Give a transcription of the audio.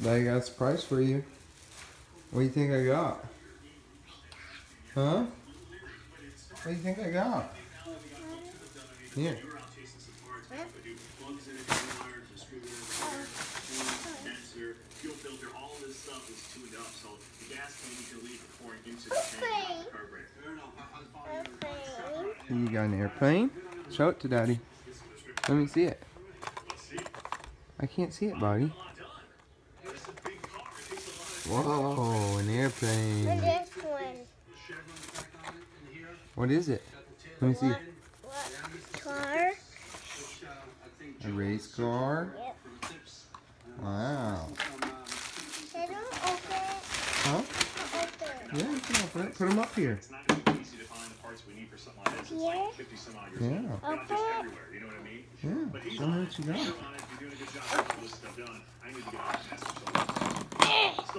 Daddy got a surprise for you. What do you think I got? Huh? What do you think I got? Here. Fuel filter, all of this stuff is tuned up, so the gas can you can leave for pouring into the tank carburetor. You got an airplane? Show it to Daddy. Let me see it. I can't see it, buddy. Whoa, an airplane. And this one. What is it? Let me see. What car? A race car? Yep. Wow. They don't open it. Huh? Open. Yeah, you can open it. Put them up here. It's not going to be easy to find the parts we need for something like this. It's like 50 some odd years Yeah. old. Not just everywhere, you know what I mean? Yeah. But he's Show me on what you it. got. You're on it. You're doing a good job getting all this stuff done. I need to get on it.